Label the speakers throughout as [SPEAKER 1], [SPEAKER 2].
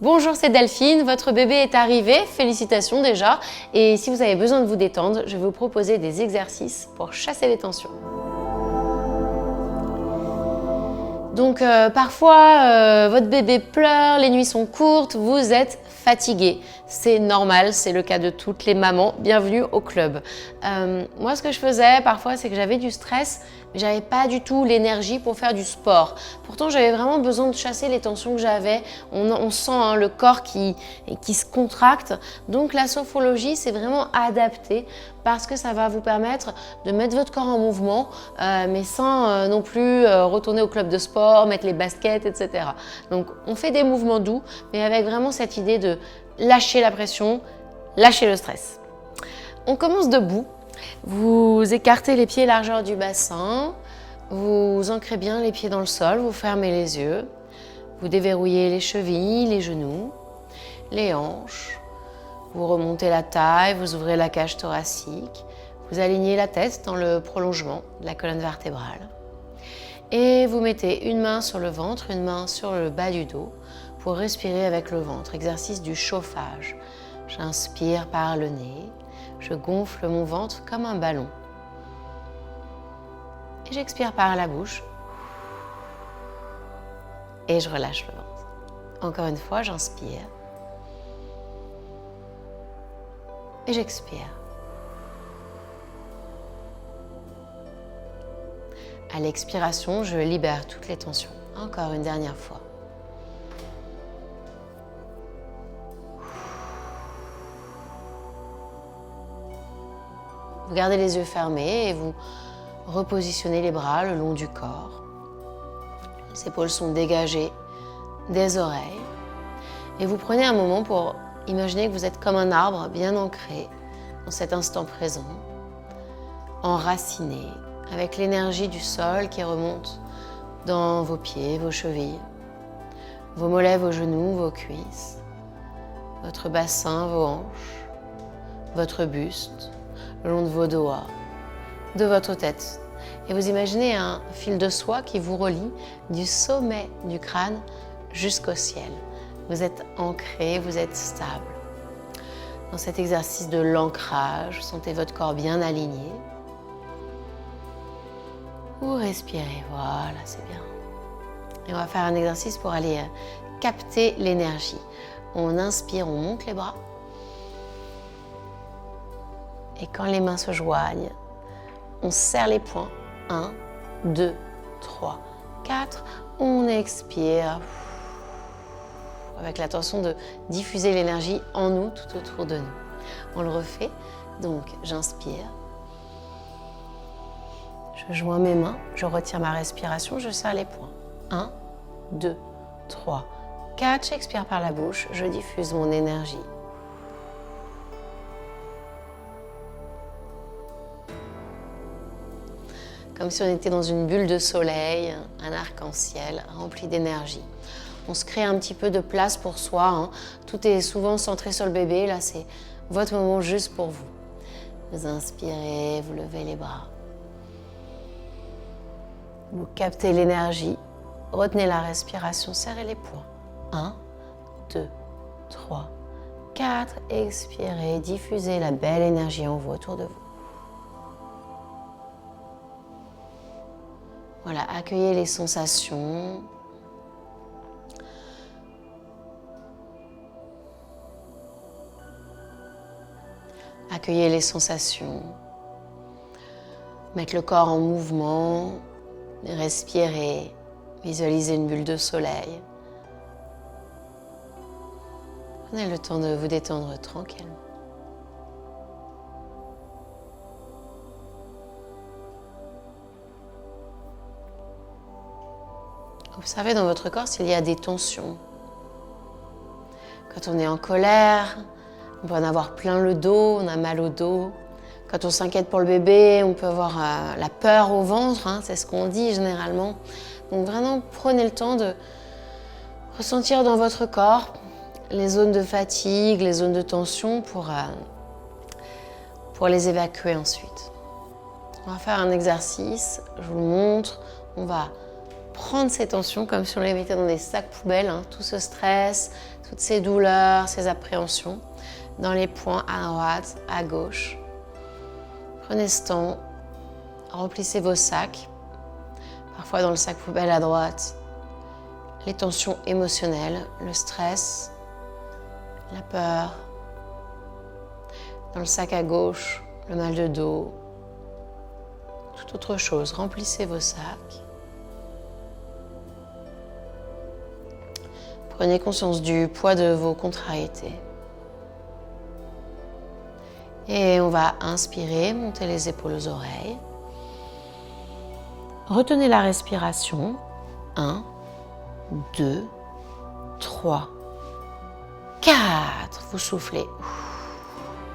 [SPEAKER 1] Bonjour, c'est Delphine, votre bébé est arrivé, félicitations déjà. Et si vous avez besoin de vous détendre, je vais vous proposer des exercices pour chasser les tensions. Donc parfois, votre bébé pleure, les nuits sont courtes, vous êtes fatigué. C'est normal, c'est le cas de toutes les mamans. Bienvenue au club. Moi, ce que je faisais parfois, c'est que j'avais du stress, mais j'avais pas du tout l'énergie pour faire du sport. Pourtant, j'avais vraiment besoin de chasser les tensions que j'avais. On sent le corps qui se contracte. Donc la sophrologie, c'est vraiment adapté parce que ça va vous permettre de mettre votre corps en mouvement, mais sans non plus retourner au club de sport, mettre les baskets, etc. Donc on fait des mouvements doux, mais avec vraiment cette idée de lâcher la pression, lâcher le stress. On commence debout. Vous écartez les pieds largeur du bassin, vous ancrez bien les pieds dans le sol, vous fermez les yeux, vous déverrouillez les chevilles, les genoux, les hanches, vous remontez la taille, vous ouvrez la cage thoracique, vous alignez la tête dans le prolongement de la colonne vertébrale et vous mettez une main sur le ventre, une main sur le bas du dos pour respirer avec le ventre, exercice du chauffage. J'inspire par le nez. Je gonfle mon ventre comme un ballon. Et j'expire par la bouche. Et je relâche le ventre. Encore une fois, j'inspire. Et j'expire. À l'expiration, je libère toutes les tensions. Encore une dernière fois. Vous gardez les yeux fermés et vous repositionnez les bras le long du corps. Les épaules sont dégagées des oreilles. Et vous prenez un moment pour imaginer que vous êtes comme un arbre bien ancré dans cet instant présent, enraciné, avec l'énergie du sol qui remonte dans vos pieds, vos chevilles, vos mollets, vos genoux, vos cuisses, votre bassin, vos hanches, votre buste, le long de vos doigts, de votre tête. Et vous imaginez un fil de soie qui vous relie du sommet du crâne jusqu'au ciel. Vous êtes ancré, vous êtes stable. Dans cet exercice de l'ancrage, sentez votre corps bien aligné. Vous respirez, voilà, c'est bien. Et on va faire un exercice pour aller capter l'énergie. On inspire, on monte les bras. Et quand les mains se joignent, on serre les poings. 1, 2, 3, 4. On expire avec l'intention de diffuser l'énergie en nous, tout autour de nous. On le refait. Donc, j'inspire. Je joins mes mains, je retire ma respiration, je serre les poings. 1, 2, 3, 4. J'expire par la bouche, je diffuse mon énergie. Comme si on était dans une bulle de soleil, un arc-en-ciel rempli d'énergie. On se crée un petit peu de place pour soi. Hein. Tout est souvent centré sur le bébé. Là, c'est votre moment juste pour vous. Vous inspirez, vous levez les bras. Vous captez l'énergie. Retenez la respiration, serrez les poings. 1, 2, 3, 4. Expirez, diffusez la belle énergie en vous, autour de vous. Voilà, accueillez les sensations. Accueillez les sensations. Mettre le corps en mouvement. Respirez. Visualisez une bulle de soleil. Prenez le temps de vous détendre tranquillement. Observez dans votre corps s'il y a des tensions. Quand on est en colère, on peut en avoir plein le dos, on a mal au dos. Quand on s'inquiète pour le bébé, on peut avoir la peur au ventre, hein, c'est ce qu'on dit généralement. Donc vraiment, prenez le temps de ressentir dans votre corps les zones de fatigue, les zones de tension pour les évacuer ensuite. On va faire un exercice, je vous le montre. On va prendre ces tensions comme si on les mettait dans des sacs poubelles, hein, tout ce stress, toutes ces douleurs, ces appréhensions, dans les points à droite, à gauche. Prenez ce temps, remplissez vos sacs, parfois dans le sac poubelle à droite, les tensions émotionnelles, le stress, la peur. Dans le sac à gauche, le mal de dos, toute autre chose. Remplissez vos sacs. Prenez conscience du poids de vos contrariétés. Et on va inspirer, monter les épaules aux oreilles. Retenez la respiration. 1, 2, 3, 4. Vous soufflez.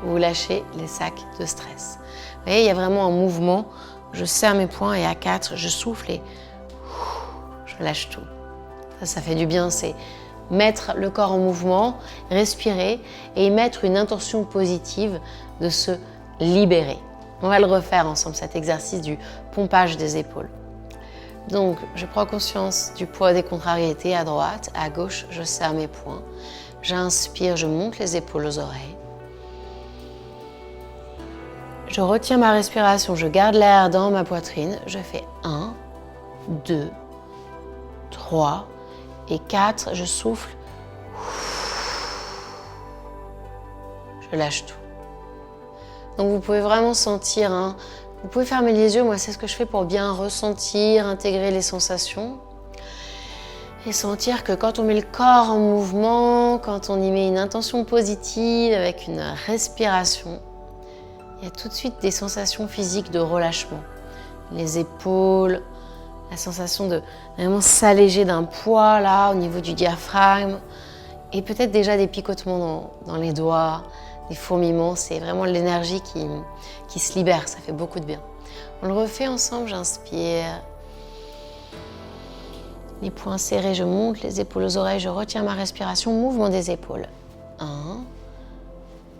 [SPEAKER 1] Vous lâchez les sacs de stress. Vous voyez, il y a vraiment un mouvement. Je serre mes poings et à 4, je souffle et je lâche tout. Ça fait du bien. C'est mettre le corps en mouvement, respirer et y mettre une intention positive de se libérer. On va le refaire ensemble, cet exercice du pompage des épaules. Donc, je prends conscience du poids des contrariétés à droite, à gauche, je serre mes poings. J'inspire, je monte les épaules aux oreilles. Je retiens ma respiration, je garde l'air dans ma poitrine. Je fais 1, 2, 3 et 4. Je souffle. Je lâche tout. Donc vous pouvez vraiment sentir, hein, vous pouvez fermer les yeux. Moi, c'est ce que je fais pour bien ressentir, intégrer les sensations. Et sentir que quand on met le corps en mouvement, quand on y met une intention positive avec une respiration, il y a tout de suite des sensations physiques de relâchement. Les épaules, la sensation de vraiment s'alléger d'un poids là au niveau du diaphragme et peut-être déjà des picotements dans les doigts, des fourmillements. C'est vraiment l'énergie qui se libère, ça fait beaucoup de bien. On le refait ensemble, j'inspire. Les poings serrés, je monte les épaules aux oreilles, je retiens ma respiration, mouvement des épaules. 1,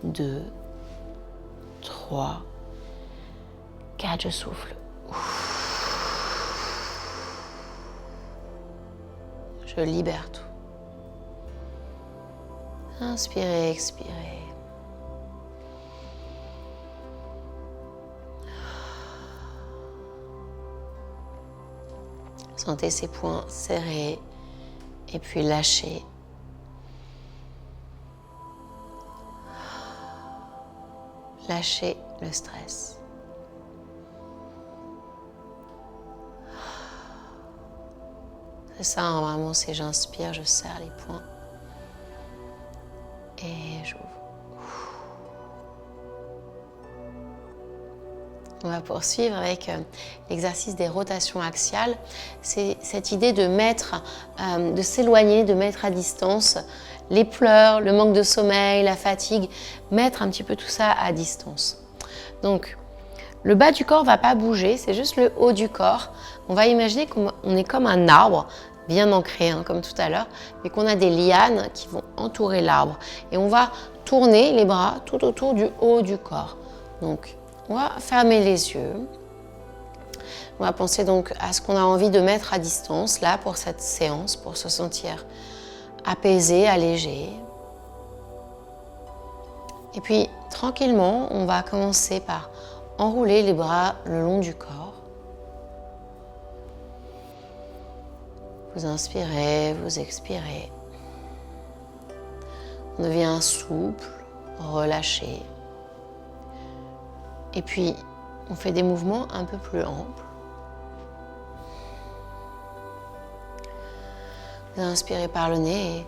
[SPEAKER 1] 2, 3, 4, je souffle. Je libère tout. Inspirez, expirez. Sentez ces poings serrés et puis lâchez. Lâchez le stress. C'est ça, normalement, c'est j'inspire, je serre les poings et j'ouvre. On va poursuivre avec l'exercice des rotations axiales. C'est cette idée de mettre, de s'éloigner, de mettre à distance les pleurs, le manque de sommeil, la fatigue, mettre un petit peu tout ça à distance. Donc, le bas du corps ne va pas bouger, c'est juste le haut du corps. On va imaginer qu'on est comme un arbre, bien ancré, hein, comme tout à l'heure, mais qu'on a des lianes qui vont entourer l'arbre. Et on va tourner les bras tout autour du haut du corps. Donc, on va fermer les yeux. On va penser donc à ce qu'on a envie de mettre à distance, là, pour cette séance, pour se sentir apaisé, allégé. Et puis, tranquillement, on va commencer par enrouler les bras le long du corps. Vous inspirez, vous expirez. On devient souple, relâché. Et puis, on fait des mouvements un peu plus amples. Vous inspirez par le nez et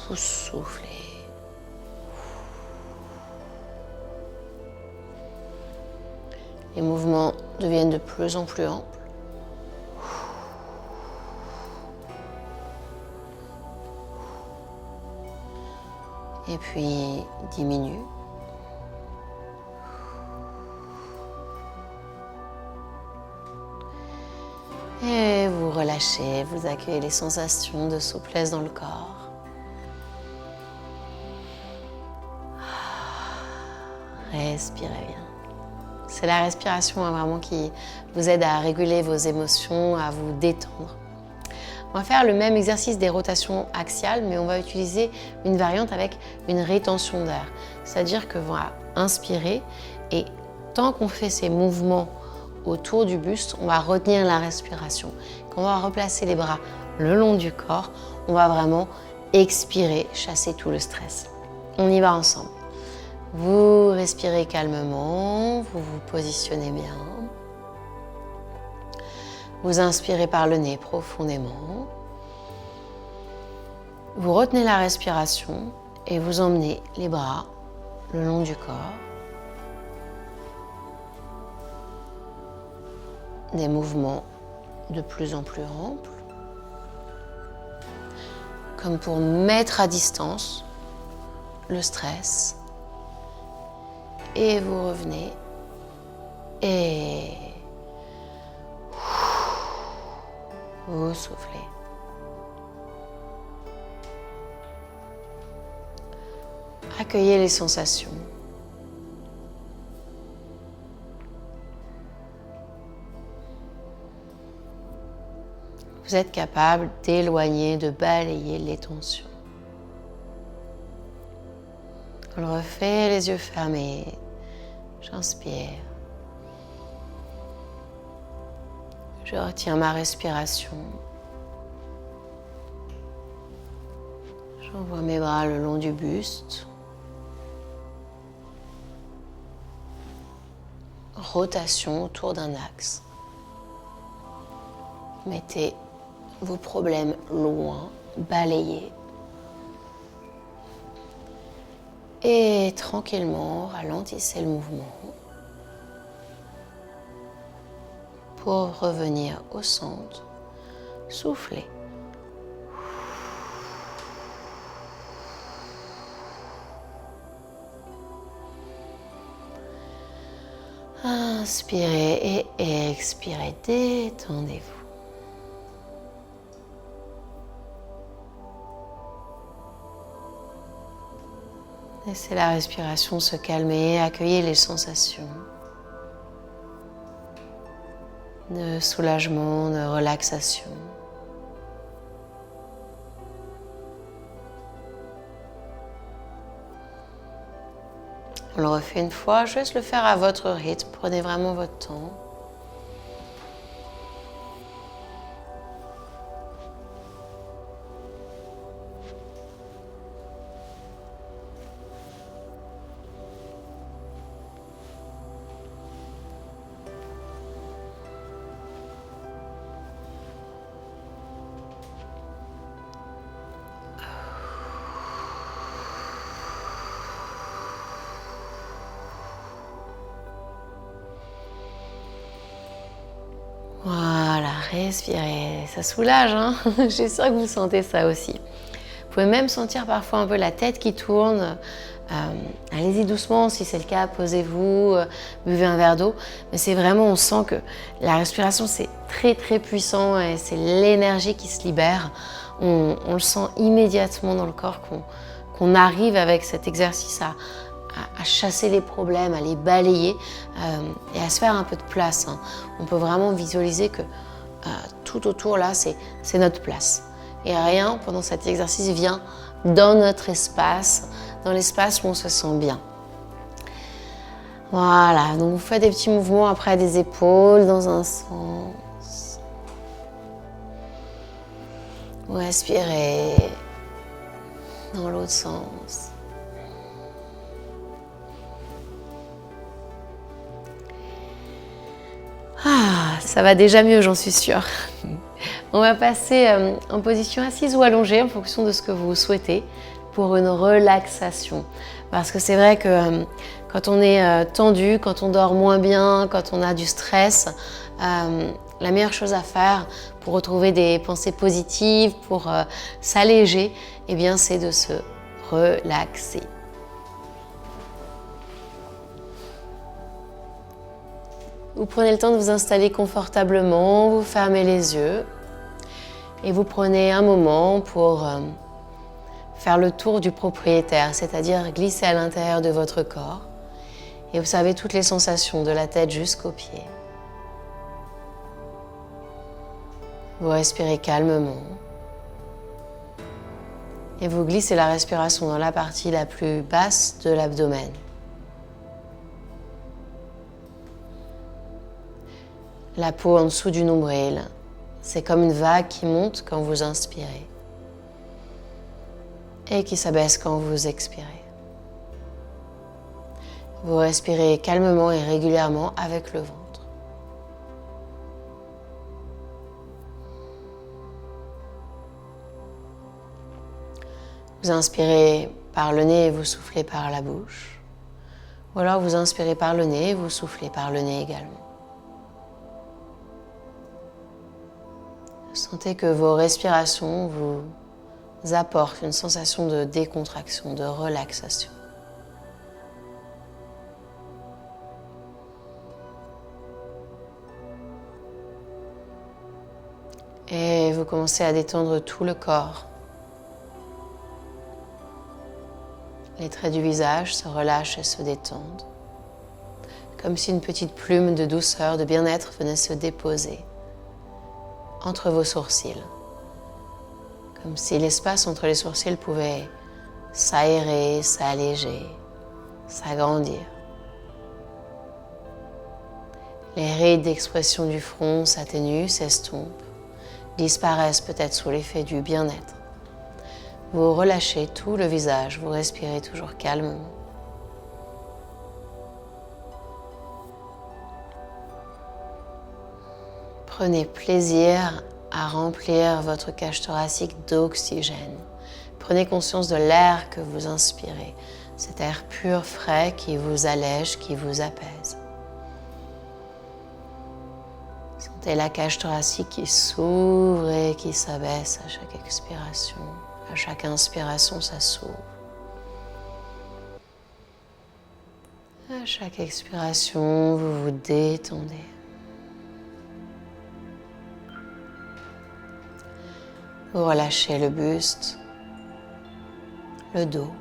[SPEAKER 1] vous soufflez. Les mouvements deviennent de plus en plus amples. Et puis diminue. Et vous relâchez, vous accueillez les sensations de souplesse dans le corps. Respirez bien. C'est la respiration vraiment qui vous aide à réguler vos émotions, à vous détendre. On va faire le même exercice des rotations axiales, mais on va utiliser une variante avec une rétention d'air. C'est-à-dire que on va inspirer et tant qu'on fait ces mouvements autour du buste, on va retenir la respiration. Quand on va replacer les bras le long du corps, on va vraiment expirer, chasser tout le stress. On y va ensemble. Vous respirez calmement, vous vous positionnez bien. Vous inspirez par le nez profondément. Vous retenez la respiration et vous emmenez les bras le long du corps. Des mouvements de plus en plus amples, comme pour mettre à distance le stress. Et vous revenez et vous soufflez. Accueillez les sensations. Vous êtes capable d'éloigner, de balayer les tensions. On le refait, les yeux fermés. J'inspire. Je retiens ma respiration. J'envoie mes bras le long du buste. Rotation autour d'un axe. Mettez vos problèmes loin, balayez. Et tranquillement, ralentissez le mouvement pour revenir au centre. Soufflez. Inspirez et expirez, détendez-vous. Laissez la respiration se calmer, accueillez les sensations de soulagement, de relaxation. On le refait une fois, je laisse le faire à votre rythme, prenez vraiment votre temps. Voilà, respirez, ça soulage, hein. Je suis sûre que vous sentez ça aussi. Vous pouvez même sentir parfois un peu la tête qui tourne. Allez-y doucement, si c'est le cas, posez-vous, buvez un verre d'eau. Mais c'est vraiment, on sent que la respiration, c'est très très puissant et c'est l'énergie qui se libère. On le sent immédiatement dans le corps qu'on arrive avec cet exercice à chasser les problèmes, à les balayer et à se faire un peu de place. Hein. On peut vraiment visualiser que tout autour là, c'est notre place. Et rien pendant cet exercice vient dans notre espace, dans l'espace où on se sent bien. Voilà, donc vous faites des petits mouvements après des épaules dans un sens. Vous respirez dans l'autre sens. Ah, ça va déjà mieux, j'en suis sûre. On va passer en position assise ou allongée en fonction de ce que vous souhaitez pour une relaxation. Parce que c'est vrai que quand on est tendu, quand on dort moins bien, quand on a du stress, la meilleure chose à faire pour retrouver des pensées positives, pour s'alléger, eh bien, c'est de se relaxer. Vous prenez le temps de vous installer confortablement, vous fermez les yeux et vous prenez un moment pour faire le tour du propriétaire, c'est-à-dire glisser à l'intérieur de votre corps Et observez toutes les sensations de la tête jusqu'aux pieds. Vous respirez calmement. Et vous glissez la respiration dans la partie la plus basse de l'abdomen. La peau en dessous du nombril, c'est comme une vague qui monte quand vous inspirez et qui s'abaisse quand vous expirez. Vous respirez calmement et régulièrement avec le ventre. Vous inspirez par le nez et vous soufflez par la bouche. Ou alors vous inspirez par le nez et vous soufflez par le nez également. Sentez que vos respirations vous apportent une sensation de décontraction, de relaxation. Et vous commencez à détendre tout le corps. Les traits du visage se relâchent et se détendent, comme si une petite plume de douceur, de bien-être venait se déposer entre vos sourcils, comme si l'espace entre les sourcils pouvait s'aérer, s'alléger, s'agrandir. Les rides d'expression du front s'atténuent, s'estompent, disparaissent peut-être sous l'effet du bien-être. Vous relâchez tout le visage, vous respirez toujours calmement. Prenez plaisir à remplir votre cage thoracique d'oxygène. Prenez conscience de l'air que vous inspirez, cet air pur, frais qui vous allège, qui vous apaise. Sentez la cage thoracique qui s'ouvre et qui s'abaisse à chaque expiration. À chaque inspiration, ça s'ouvre. À chaque expiration, vous vous détendez. Vous relâchez le buste, le dos.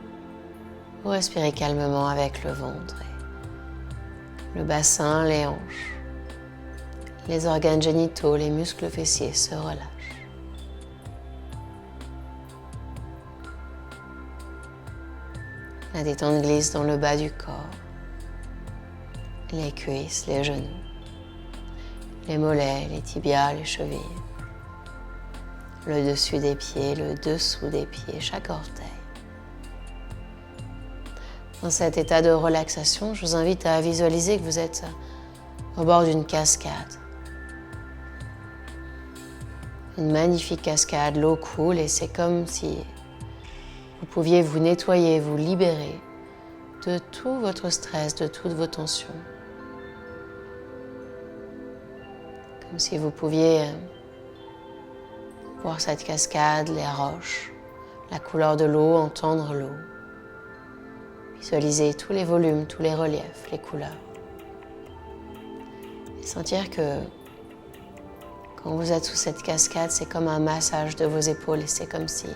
[SPEAKER 1] Vous respirez calmement avec le ventre, le bassin, les hanches. Les organes génitaux, les muscles fessiers se relâchent. La détente glisse dans le bas du corps, les cuisses, les genoux, les mollets, les tibias, les chevilles, le dessus des pieds, le dessous des pieds, chaque orteil. Dans cet état de relaxation, je vous invite à visualiser que vous êtes au bord d'une cascade. Une magnifique cascade, l'eau coule et c'est comme si vous pouviez vous nettoyer, vous libérer de tout votre stress, de toutes vos tensions. Comme si vous pouviez voir cette cascade, les roches, la couleur de l'eau, entendre l'eau. Visualiser tous les volumes, tous les reliefs, les couleurs. Et sentir que quand vous êtes sous cette cascade, c'est comme un massage de vos épaules et c'est comme si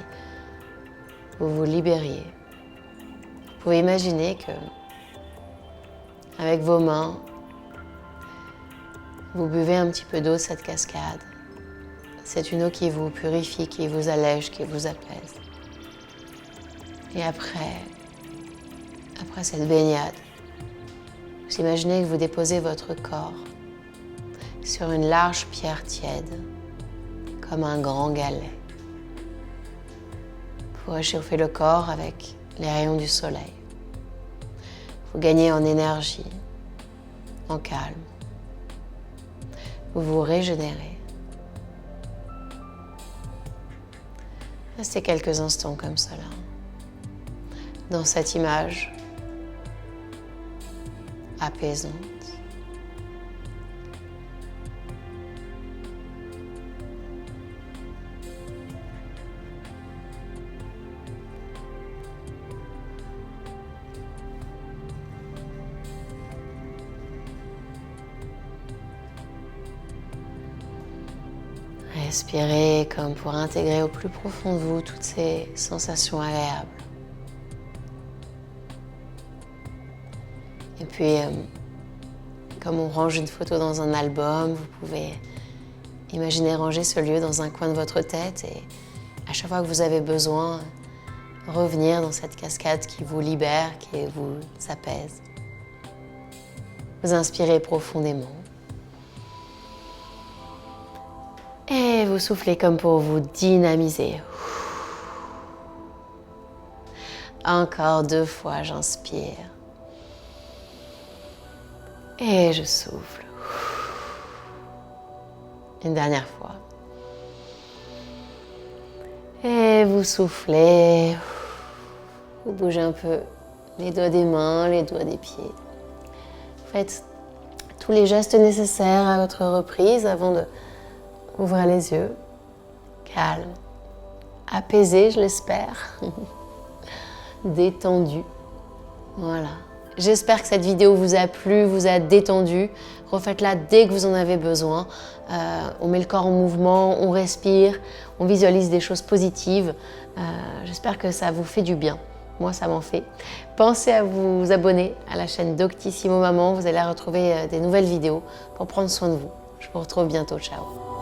[SPEAKER 1] vous vous libériez. Vous pouvez imaginer que, avec vos mains, vous buvez un petit peu d'eau de cette cascade. C'est une eau qui vous purifie, qui vous allège, qui vous apaise. Et après cette baignade, vous imaginez que vous déposez votre corps sur une large pierre tiède, comme un grand galet. Vous réchauffez le corps avec les rayons du soleil. Vous gagnez en énergie, en calme. Vous vous régénérez. Restez quelques instants comme cela, dans cette image apaisante. Respirez comme pour intégrer au plus profond de vous toutes ces sensations agréables. Et puis, comme on range une photo dans un album, vous pouvez imaginer ranger ce lieu dans un coin de votre tête et à chaque fois que vous avez besoin, revenir dans cette cascade qui vous libère, qui vous apaise. Vous inspirez profondément. Et vous soufflez comme pour vous dynamiser. Encore 2 fois, j'inspire. Et je souffle. Une dernière fois. Et vous soufflez. Vous bougez un peu les doigts des mains, les doigts des pieds. Faites tous les gestes nécessaires à votre reprise avant d'ouvrir les yeux. Calme, apaisé, je l'espère. Détendu. Voilà. J'espère que cette vidéo vous a plu, vous a détendu. Refaites-la dès que vous en avez besoin. On met le corps en mouvement, on respire, on visualise des choses positives. J'espère que ça vous fait du bien. Moi, ça m'en fait. Pensez à vous abonner à la chaîne Doctissimo Maman. Vous allez retrouver des nouvelles vidéos pour prendre soin de vous. Je vous retrouve bientôt. Ciao.